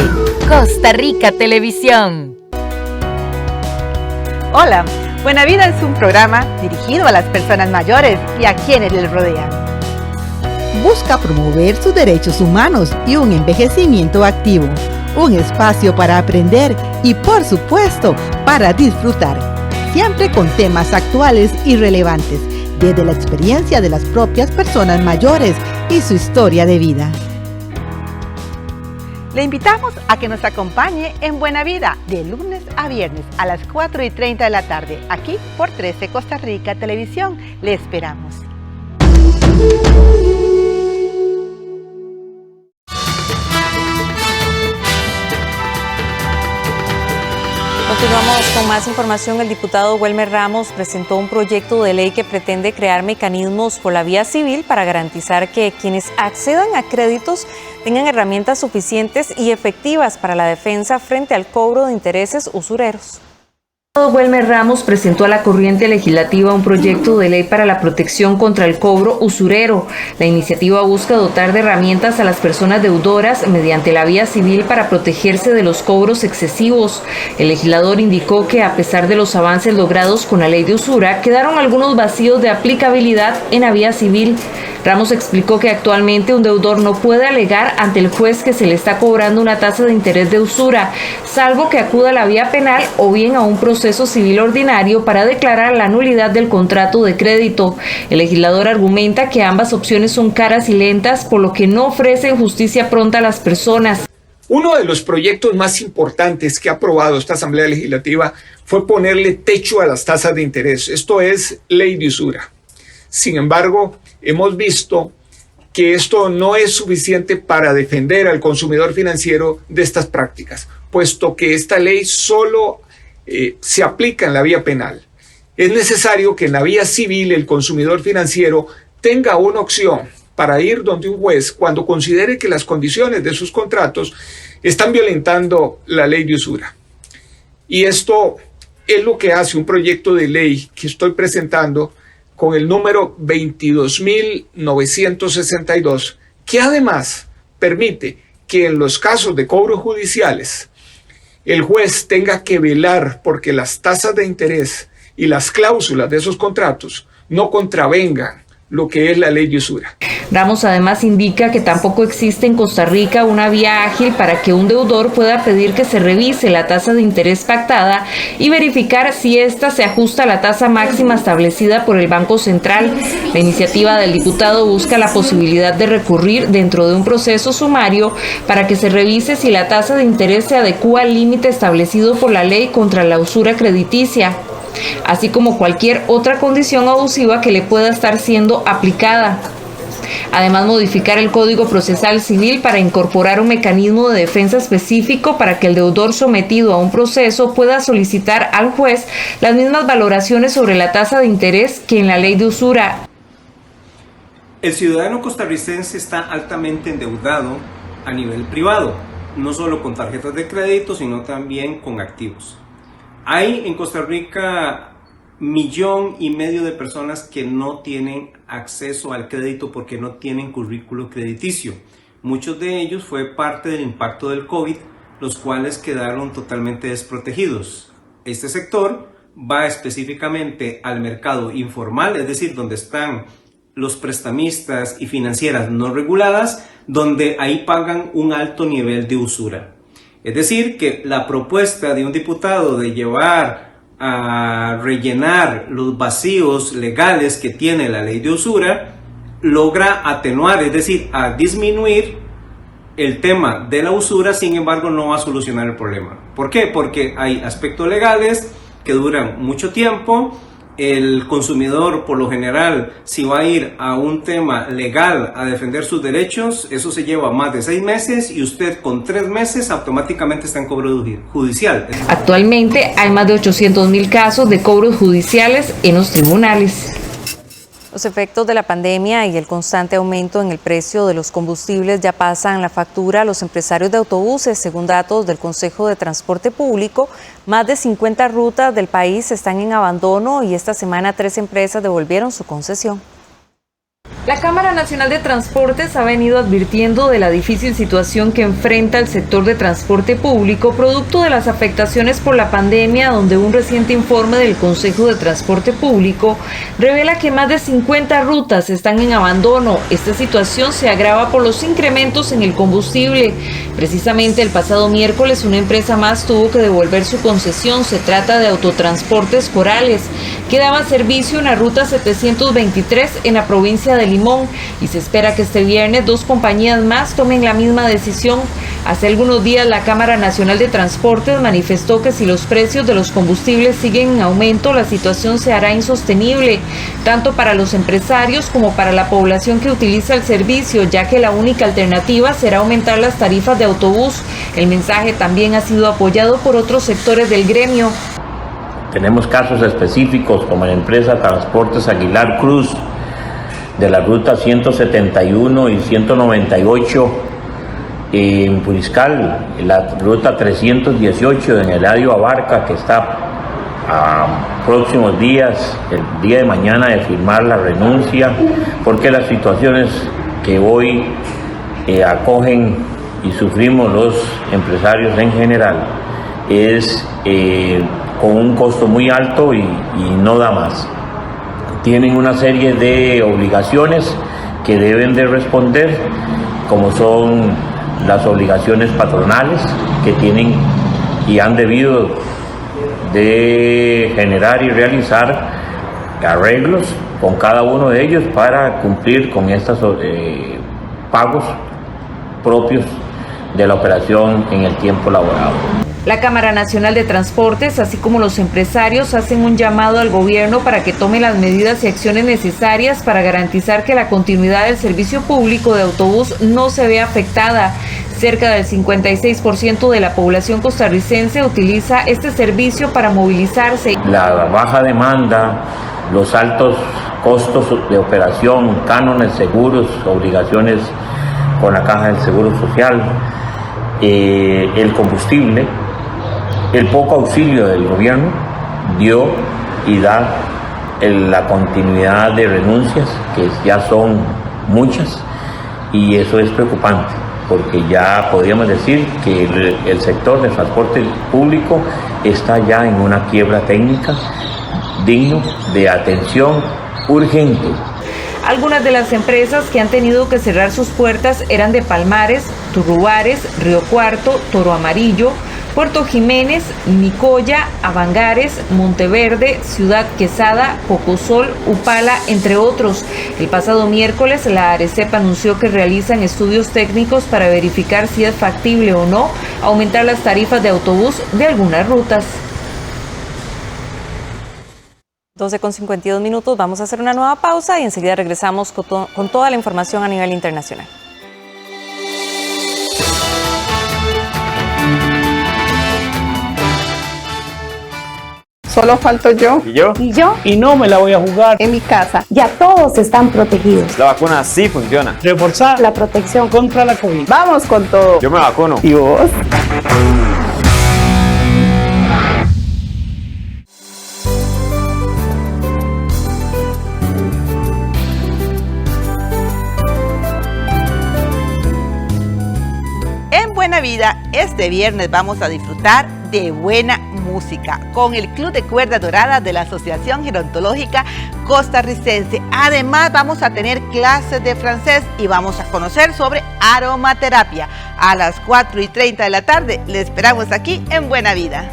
Costa Rica Televisión. Hola, Buena Vida es un programa dirigido a las personas mayores y a quienes les rodean. Busca promover sus derechos humanos y un envejecimiento activo, un espacio para aprender y, por supuesto, para disfrutar, siempre con temas actuales y relevantes, desde la experiencia de las propias personas mayores y su historia de vida. Le invitamos a que nos acompañe en Buena Vida de lunes a viernes a las 4:30 de la tarde, aquí por 13 Costa Rica Televisión. Le esperamos. Continuamos con más información. El diputado Welmer Ramos presentó un proyecto de ley que pretende crear mecanismos por la vía civil para garantizar que quienes accedan a créditos tengan herramientas suficientes y efectivas para la defensa frente al cobro de intereses usureros. El diputado Welmer Ramos presentó a la corriente legislativa un proyecto de ley para la protección contra el cobro usurero. La iniciativa busca dotar de herramientas a las personas deudoras mediante la vía civil para protegerse de los cobros excesivos. El legislador indicó que a pesar de los avances logrados con la ley de usura, quedaron algunos vacíos de aplicabilidad en la vía civil. Ramos explicó que actualmente un deudor no puede alegar ante el juez que se le está cobrando una tasa de interés de usura, salvo que acuda a la vía penal o bien a un proceso proceso civil ordinario para declarar la nulidad del contrato de crédito. El legislador argumenta que ambas opciones son caras y lentas, por lo que no ofrecen justicia pronta a las personas. Uno de los proyectos más importantes que ha aprobado esta Asamblea Legislativa fue ponerle techo a las tasas de interés. Esto es ley de usura. Sin embargo, hemos visto que esto no es suficiente para defender al consumidor financiero de estas prácticas, puesto que esta ley solo se aplica en la vía penal. Es necesario que en la vía civil el consumidor financiero tenga una opción para ir donde un juez cuando considere que las condiciones de sus contratos están violentando la ley de usura. Y esto es lo que hace un proyecto de ley que estoy presentando con el número 22.962, que además permite que en los casos de cobros judiciales el juez tenga que velar porque las tasas de interés y las cláusulas de esos contratos no contravengan lo que es la ley de usura. Ramos además indica que tampoco existe en Costa Rica una vía ágil para que un deudor pueda pedir que se revise la tasa de interés pactada y verificar si ésta se ajusta a la tasa máxima establecida por el Banco Central. La iniciativa del diputado busca la posibilidad de recurrir dentro de un proceso sumario para que se revise si la tasa de interés se adecúa al límite establecido por la ley contra la usura crediticia, así como cualquier otra condición abusiva que le pueda estar siendo aplicada. Además, modificar el Código Procesal Civil para incorporar un mecanismo de defensa específico para que el deudor sometido a un proceso pueda solicitar al juez las mismas valoraciones sobre la tasa de interés que en la ley de usura. El ciudadano costarricense está altamente endeudado a nivel privado, no solo con tarjetas de crédito, sino también con activos. Hay en Costa Rica 1,5 millones de personas que no tienen acceso al crédito porque no tienen currículo crediticio. Muchos de ellos fue parte del impacto del COVID, los cuales quedaron totalmente desprotegidos. Este sector va específicamente al mercado informal, es decir, donde están los prestamistas y financieras no reguladas, donde ahí pagan un alto nivel de usura. Es decir, que la propuesta de un diputado de llevar a rellenar los vacíos legales que tiene la ley de usura logra atenuar, es decir, a disminuir el tema de la usura, sin embargo no va a solucionar el problema. ¿Por qué? Porque hay aspectos legales que duran mucho tiempo. El consumidor, por lo general, si va a ir a un tema legal a defender sus derechos, eso se lleva más de 6 meses y usted con 3 meses automáticamente está en cobro judicial. Actualmente hay más de 800.000 casos de cobros judiciales en los tribunales. Los efectos de la pandemia y el constante aumento en el precio de los combustibles ya pasan la factura a los empresarios de autobuses. Según datos del Consejo de Transporte Público, más de 50 rutas del país están en abandono y esta semana 3 empresas devolvieron su concesión. La Cámara Nacional de Transportes ha venido advirtiendo de la difícil situación que enfrenta el sector de transporte público producto de las afectaciones por la pandemia, donde un reciente informe del Consejo de Transporte Público revela que más de 50 rutas están en abandono. Esta situación se agrava por los incrementos en el combustible. Precisamente el pasado miércoles una empresa más tuvo que devolver su concesión. Se trata de Autotransportes Corales, que daba servicio en la ruta 723 en la provincia de Limón, y se espera que este viernes 2 compañías más tomen la misma decisión. Hace algunos días la Cámara Nacional de Transportes manifestó que si los precios de los combustibles siguen en aumento, la situación se hará insostenible, tanto para los empresarios como para la población que utiliza el servicio, ya que la única alternativa será aumentar las tarifas de autobús. El mensaje también ha sido apoyado por otros sectores del gremio. Tenemos casos específicos como la empresa Transportes Aguilar Cruz, de la ruta 171 y 198 en Puriscal, la ruta 318 en el Eladio Abarca, que está a próximos días, el día de mañana, de firmar la renuncia, porque las situaciones que hoy acogen y sufrimos los empresarios en general es con un costo muy alto y no da más. Tienen una serie de obligaciones que deben de responder, como son las obligaciones patronales que tienen y han debido de generar y realizar arreglos con cada uno de ellos para cumplir con estos pagos propios de la operación en el tiempo laborado. La Cámara Nacional de Transportes, así como los empresarios, hacen un llamado al gobierno para que tome las medidas y acciones necesarias para garantizar que la continuidad del servicio público de autobús no se vea afectada. Cerca del 56% de la población costarricense utiliza este servicio para movilizarse. La baja demanda, los altos costos de operación, cánones, seguros, obligaciones con la Caja del Seguro Social, el combustible, el poco auxilio del gobierno dio y da la continuidad de renuncias, que ya son muchas, y eso es preocupante, porque ya podríamos decir que el sector del transporte público está ya en una quiebra técnica digno de atención urgente. Algunas de las empresas que han tenido que cerrar sus puertas eran de Palmares, Turrubares, Río Cuarto, Toro Amarillo, Puerto Jiménez, Nicoya, Avangares, Monteverde, Ciudad Quesada, Pocosol, Upala, entre otros. El pasado miércoles, la Arecep anunció que realizan estudios técnicos para verificar si es factible o no aumentar las tarifas de autobús de algunas rutas. 12:52, vamos a hacer una nueva pausa y enseguida regresamos con toda la información a nivel internacional. Solo falto yo. ¿Y yo? ¿Y yo? Y no me la voy a jugar. En mi casa. Ya todos están protegidos. La vacuna sí funciona. Reforzar La protección contra la COVID. Vamos con todo. Yo me vacuno. ¿Y vos? En Buena Vida, este viernes vamos a disfrutar de buena música con el Club de Cuerda Dorada de la Asociación Gerontológica Costarricense. Además, vamos a tener clases de francés y vamos a conocer sobre aromaterapia. A las 4:30 de la tarde, le esperamos aquí en Buena Vida.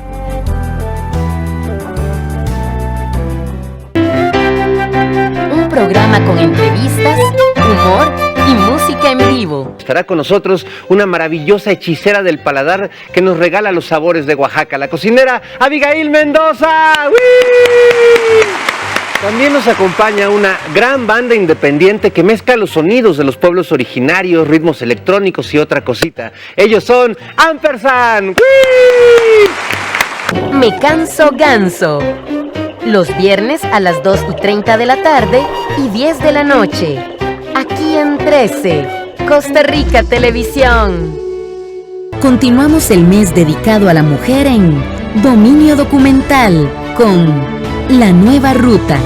Un programa con entrevistas, humor y música en vivo. Estará con nosotros una maravillosa hechicera del paladar que nos regala los sabores de Oaxaca, la cocinera Abigail Mendoza. ¡Uy! También nos acompaña una gran banda independiente que mezcla los sonidos de los pueblos originarios, ritmos electrónicos y otra cosita. Ellos son Ampersand. ¡Uy! Me canso ganso. Los viernes a las 2:30 de la tarde y 10 de la noche. Aquí en 13, Costa Rica Televisión. Continuamos el mes dedicado a la mujer en Dominio Documental con La Nueva Ruta,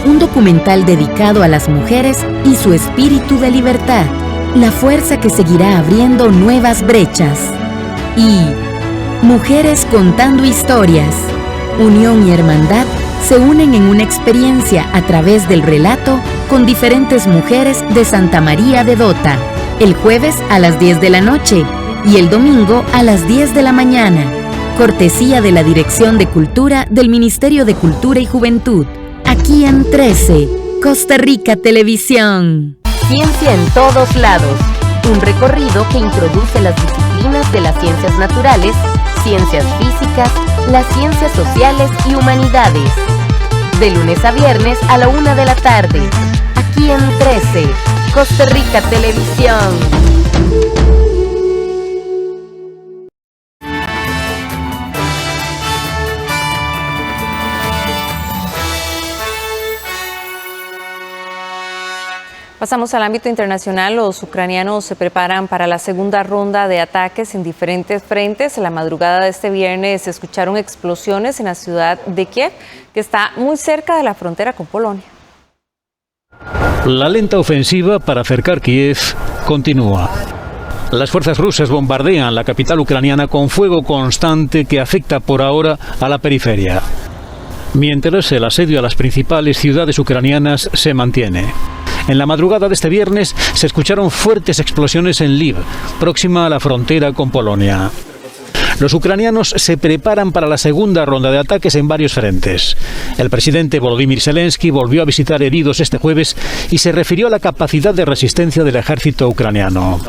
un documental dedicado a las mujeres y su espíritu de libertad, la fuerza que seguirá abriendo nuevas brechas. Y Mujeres contando historias, unión y hermandad se unen en una experiencia a través del relato con diferentes mujeres de Santa María de Dota, el jueves a las 10 de la noche y el domingo a las 10 de la mañana. Cortesía de la Dirección de Cultura del Ministerio de Cultura y Juventud. Aquí en 13, Costa Rica Televisión. Ciencia en todos lados. Un recorrido que introduce las disciplinas de las ciencias naturales, ciencias físicas, las ciencias sociales y humanidades. De lunes a viernes a la 1 de la tarde. Aquí en 13, Costa Rica Televisión. Pasamos al ámbito internacional. Los ucranianos se preparan para la segunda ronda de ataques en diferentes frentes. En la madrugada de este viernes se escucharon explosiones en la ciudad de Kiev, que está muy cerca de la frontera con Polonia. La lenta ofensiva para acercar Kiev continúa. Las fuerzas rusas bombardean la capital ucraniana con fuego constante que afecta por ahora a la periferia, mientras el asedio a las principales ciudades ucranianas se mantiene. En la madrugada de este viernes se escucharon fuertes explosiones en Lviv, próxima a la frontera con Polonia. Los ucranianos se preparan para la segunda ronda de ataques en varios frentes. El presidente Volodymyr Zelensky volvió a visitar heridos este jueves y se refirió a la capacidad de resistencia del ejército ucraniano.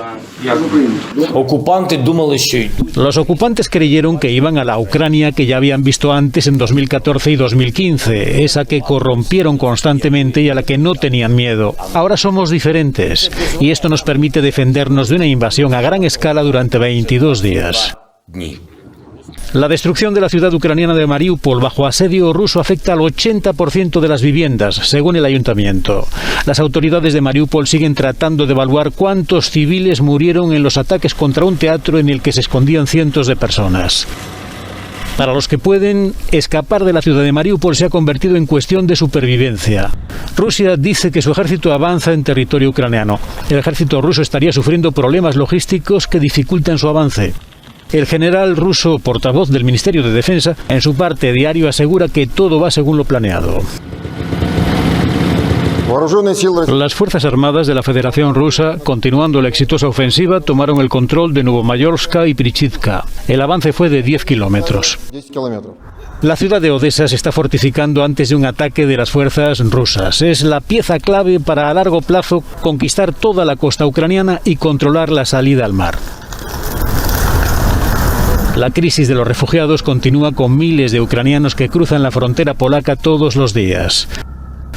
Los ocupantes creyeron que iban a la Ucrania que ya habían visto antes en 2014 y 2015, esa que corrompieron constantemente y a la que no tenían miedo. Ahora somos diferentes y esto nos permite defendernos de una invasión a gran escala durante 22 días. La destrucción de la ciudad ucraniana de Mariupol bajo asedio ruso afecta al 80% de las viviendas, según el ayuntamiento. Las autoridades de Mariupol siguen tratando de evaluar cuántos civiles murieron en los ataques contra un teatro en el que se escondían cientos de personas. Para los que pueden, escapar de la ciudad de Mariupol se ha convertido en cuestión de supervivencia. Rusia dice que su ejército avanza en territorio ucraniano. El ejército ruso estaría sufriendo problemas logísticos que dificultan su avance. El general ruso, portavoz del Ministerio de Defensa, en su parte diario asegura que todo va según lo planeado. Las Fuerzas Armadas de la Federación Rusa, continuando la exitosa ofensiva, tomaron el control de Novomayorsk y Prichivka. El avance fue de 10 kilómetros. La ciudad de Odessa se está fortificando antes de un ataque de las fuerzas rusas. Es la pieza clave para a largo plazo conquistar toda la costa ucraniana y controlar la salida al mar. La crisis de los refugiados continúa con miles de ucranianos que cruzan la frontera polaca todos los días.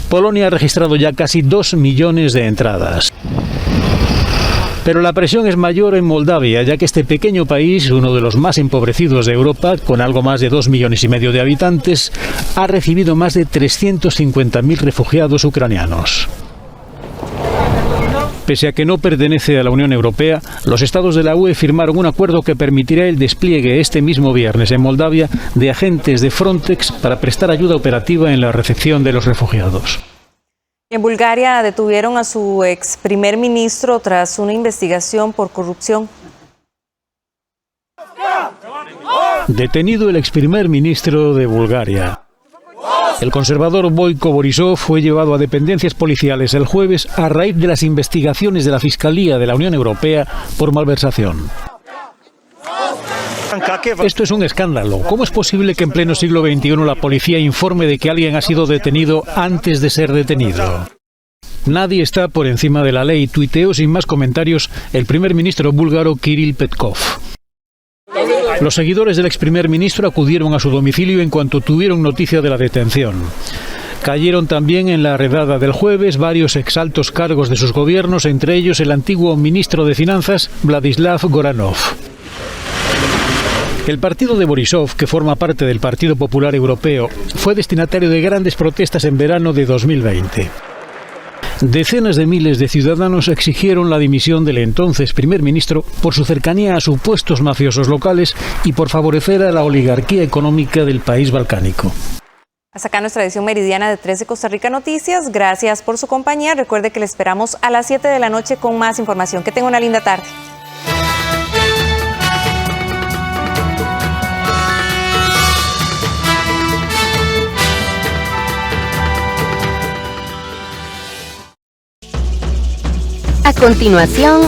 Polonia ha registrado ya casi 2 millones de entradas. Pero la presión es mayor en Moldavia, ya que este pequeño país, uno de los más empobrecidos de Europa, con algo más de 2,5 millones de habitantes, ha recibido más de 350.000 refugiados ucranianos. Pese a que no pertenece a la Unión Europea, los estados de la UE firmaron un acuerdo que permitirá el despliegue este mismo viernes en Moldavia de agentes de Frontex para prestar ayuda operativa en la recepción de los refugiados. En Bulgaria detuvieron a su ex primer ministro tras una investigación por corrupción. Detenido el ex primer ministro de Bulgaria. El conservador Boyko Borisov fue llevado a dependencias policiales el jueves a raíz de las investigaciones de la Fiscalía de la Unión Europea por malversación. Esto es un escándalo. ¿Cómo es posible que en pleno siglo XXI la policía informe de que alguien ha sido detenido antes de ser detenido? Nadie está por encima de la ley, tuiteó sin más comentarios el primer ministro búlgaro Kirill Petkov. Los seguidores del ex primer ministro acudieron a su domicilio en cuanto tuvieron noticia de la detención. Cayeron también en la redada del jueves varios exaltos cargos de sus gobiernos, entre ellos el antiguo ministro de Finanzas, Vladislav Goranov. El partido de Borisov, que forma parte del Partido Popular Europeo, fue destinatario de grandes protestas en verano de 2020. Decenas de miles de ciudadanos exigieron la dimisión del entonces primer ministro por su cercanía a supuestos mafiosos locales y por favorecer a la oligarquía económica del país balcánico. Hasta acá nuestra edición meridiana de 13 Costa Rica Noticias. Gracias por su compañía. Recuerde que le esperamos a las 7 de la noche con más información. Que tenga una linda tarde. A continuación,